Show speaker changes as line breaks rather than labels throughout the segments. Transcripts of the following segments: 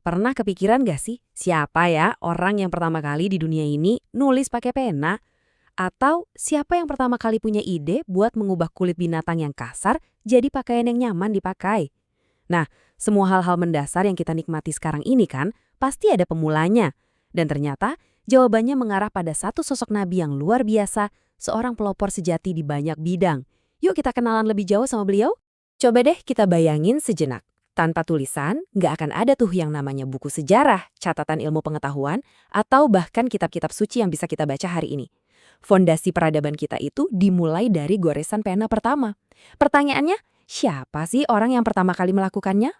Pernah kepikiran gak sih siapa ya orang yang pertama kali di dunia ini nulis pakai pena? Atau siapa yang pertama kali punya ide buat mengubah kulit binatang yang kasar jadi pakaian yang nyaman dipakai? Nah, semua hal-hal mendasar yang kita nikmati sekarang ini kan pasti ada pemulanya. Dan ternyata jawabannya mengarah pada satu sosok nabi yang luar biasa, seorang pelopor sejati di banyak bidang. Yuk kita kenalan lebih jauh sama beliau? Coba deh kita bayangin sejenak. Tanpa tulisan, nggak akan ada tuh yang namanya buku sejarah, catatan ilmu pengetahuan, atau bahkan kitab-kitab suci yang bisa kita baca hari ini. Fondasi peradaban kita itu dimulai dari goresan pena pertama. Pertanyaannya, siapa sih orang yang pertama kali melakukannya?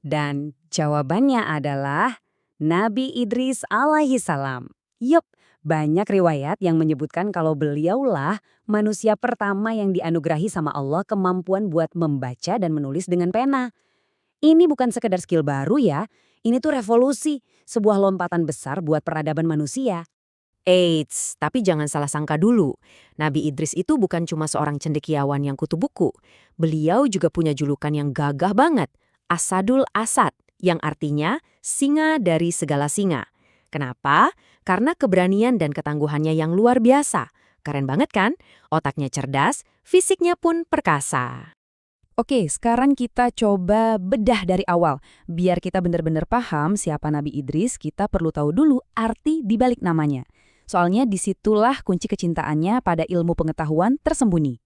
Dan jawabannya adalah Nabi Idris alaihi salam. Yup, banyak riwayat yang menyebutkan kalau beliaulah manusia pertama yang dianugerahi sama Allah kemampuan buat membaca dan menulis dengan pena. Ini bukan sekedar skill baru ya, ini tuh revolusi, sebuah lompatan besar buat peradaban manusia.
Eits, tapi jangan salah sangka dulu. Nabi Idris itu bukan cuma seorang cendekiawan yang kutu buku. Beliau juga punya julukan yang gagah banget, Asadul Asad, yang artinya singa dari segala singa. Kenapa? Karena keberanian dan ketangguhannya yang luar biasa. Keren banget kan? Otaknya cerdas, fisiknya pun perkasa.
Oke, sekarang kita coba bedah dari awal. Biar kita benar-benar paham siapa Nabi Idris, kita perlu tahu dulu arti di balik namanya. Soalnya disitulah kunci kecintaannya pada ilmu pengetahuan tersembunyi.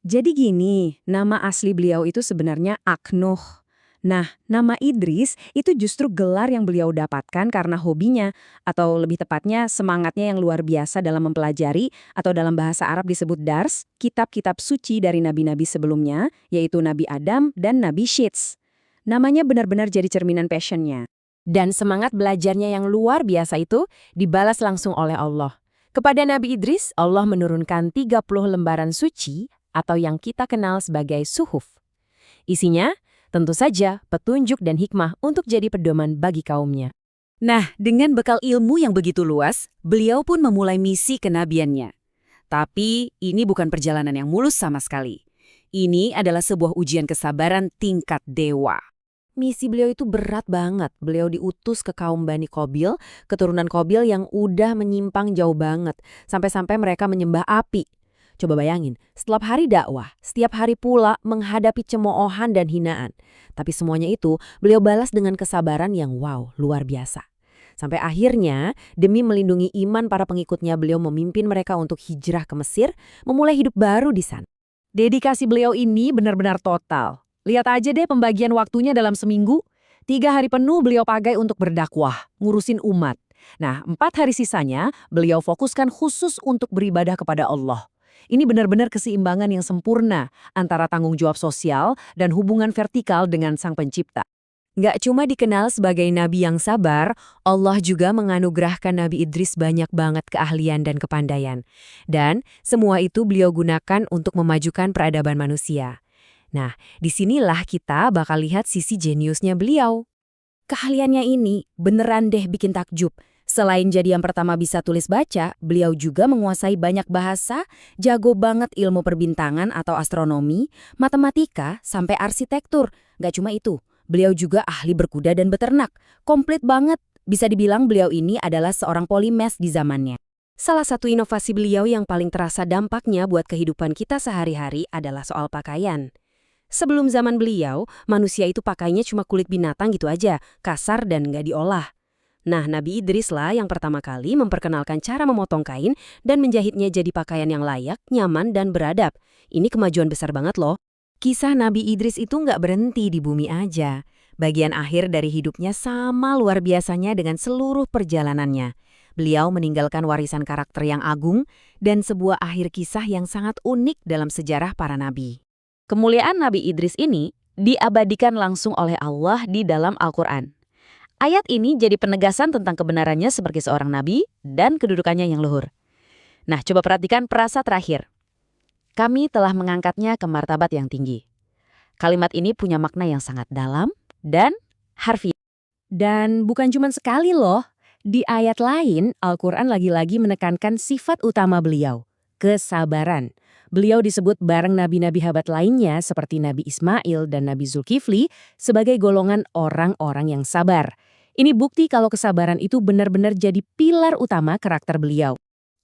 Jadi gini, nama asli beliau itu sebenarnya Aknuh. Nah, nama Idris itu justru gelar yang beliau dapatkan karena hobinya, atau lebih tepatnya semangatnya yang luar biasa dalam mempelajari, atau dalam bahasa Arab disebut dars, kitab-kitab suci dari nabi-nabi sebelumnya, yaitu Nabi Adam dan Nabi Syits. Namanya benar-benar jadi cerminan passionnya.
Dan semangat belajarnya yang luar biasa itu dibalas langsung oleh Allah. Kepada Nabi Idris, Allah menurunkan 30 lembaran suci atau yang kita kenal sebagai suhuf. Isinya, tentu saja petunjuk dan hikmah untuk jadi pedoman bagi kaumnya.
Nah, dengan bekal ilmu yang begitu luas, beliau pun memulai misi kenabiannya. Tapi ini bukan perjalanan yang mulus sama sekali. Ini adalah sebuah ujian kesabaran tingkat dewa.
Misi beliau itu berat banget. Beliau diutus ke kaum Bani Qabil, keturunan Qabil yang udah menyimpang jauh banget, sampai-sampai mereka menyembah api. Coba bayangin, setiap hari dakwah, setiap hari pula menghadapi cemoohan dan hinaan. Tapi semuanya itu beliau balas dengan kesabaran yang wow, luar biasa. Sampai akhirnya, demi melindungi iman para pengikutnya, beliau memimpin mereka untuk hijrah ke Mesir, memulai hidup baru di sana.
Dedikasi beliau ini benar-benar total. Lihat aja deh pembagian waktunya dalam seminggu. 3 hari penuh beliau pakai untuk berdakwah, ngurusin umat. Nah, 4 hari sisanya beliau fokuskan khusus untuk beribadah kepada Allah. Ini benar-benar keseimbangan yang sempurna antara tanggung jawab sosial dan hubungan vertikal dengan Sang Pencipta.
Nggak cuma dikenal sebagai nabi yang sabar, Allah juga menganugerahkan Nabi Idris banyak banget keahlian dan kepandaian. Dan semua itu beliau gunakan untuk memajukan peradaban manusia. Nah, disinilah kita bakal lihat sisi jeniusnya beliau. Keahliannya ini beneran deh bikin takjub. Selain jadi yang pertama bisa tulis baca, beliau juga menguasai banyak bahasa, jago banget ilmu perbintangan atau astronomi, matematika, sampai arsitektur. Gak cuma itu, beliau juga ahli berkuda dan beternak. Komplit banget, bisa dibilang beliau ini adalah seorang polimes di zamannya. Salah satu inovasi beliau yang paling terasa dampaknya buat kehidupan kita sehari-hari adalah soal pakaian. Sebelum zaman beliau, manusia itu pakainya cuma kulit binatang gitu aja, kasar dan nggak diolah. Nah, Nabi Idris lah yang pertama kali memperkenalkan cara memotong kain dan menjahitnya jadi pakaian yang layak, nyaman, dan beradab. Ini kemajuan besar banget loh. Kisah Nabi Idris itu nggak berhenti di bumi aja. Bagian akhir dari hidupnya sama luar biasanya dengan seluruh perjalanannya. Beliau meninggalkan warisan karakter yang agung dan sebuah akhir kisah yang sangat unik dalam sejarah para nabi. Kemuliaan Nabi Idris ini diabadikan langsung oleh Allah di dalam Al-Quran. Ayat ini jadi penegasan tentang kebenarannya sebagai seorang nabi dan kedudukannya yang luhur. Nah, coba perhatikan frasa terakhir. Kami telah mengangkatnya ke martabat yang tinggi. Kalimat ini punya makna yang sangat dalam dan harfiah.
Dan bukan cuma sekali loh. Di ayat lain, Al-Quran lagi-lagi menekankan sifat utama beliau, kesabaran. Beliau disebut bareng nabi-nabi hebat lainnya seperti Nabi Ismail dan Nabi Zulkifli sebagai golongan orang-orang yang sabar.
Ini bukti kalau kesabaran itu benar-benar jadi pilar utama karakter beliau.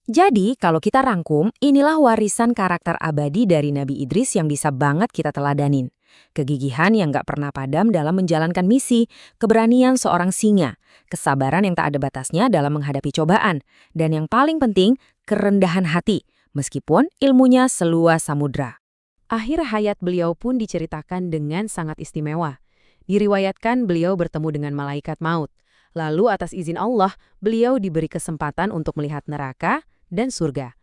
Jadi, kalau kita rangkum, inilah warisan karakter abadi dari Nabi Idris yang bisa banget kita teladanin. Kegigihan yang gak pernah padam dalam menjalankan misi, keberanian seorang singa, kesabaran yang tak ada batasnya dalam menghadapi cobaan, dan yang paling penting, kerendahan hati, meskipun ilmunya seluas samudra. Akhir hayat beliau pun diceritakan dengan sangat istimewa. Diriwayatkan beliau bertemu dengan malaikat maut. Lalu atas izin Allah, beliau diberi kesempatan untuk melihat neraka dan surga.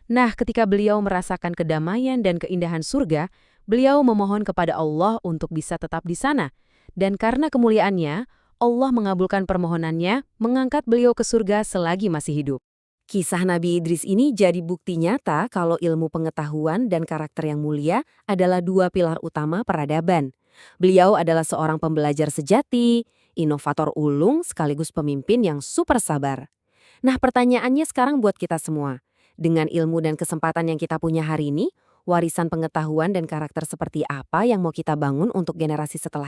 Nah, ketika beliau merasakan kedamaian dan keindahan surga, beliau memohon kepada Allah untuk bisa tetap di sana. Dan karena kemuliaannya, Allah mengabulkan permohonannya, mengangkat beliau ke surga selagi masih hidup. Kisah Nabi Idris ini jadi bukti nyata kalau ilmu pengetahuan dan karakter yang mulia adalah dua pilar utama peradaban. Beliau adalah seorang pembelajar sejati, inovator ulung sekaligus pemimpin yang super sabar. Nah, pertanyaannya sekarang buat kita semua. Dengan ilmu dan kesempatan yang kita punya hari ini, warisan pengetahuan dan karakter seperti apa yang mau kita bangun untuk generasi setelah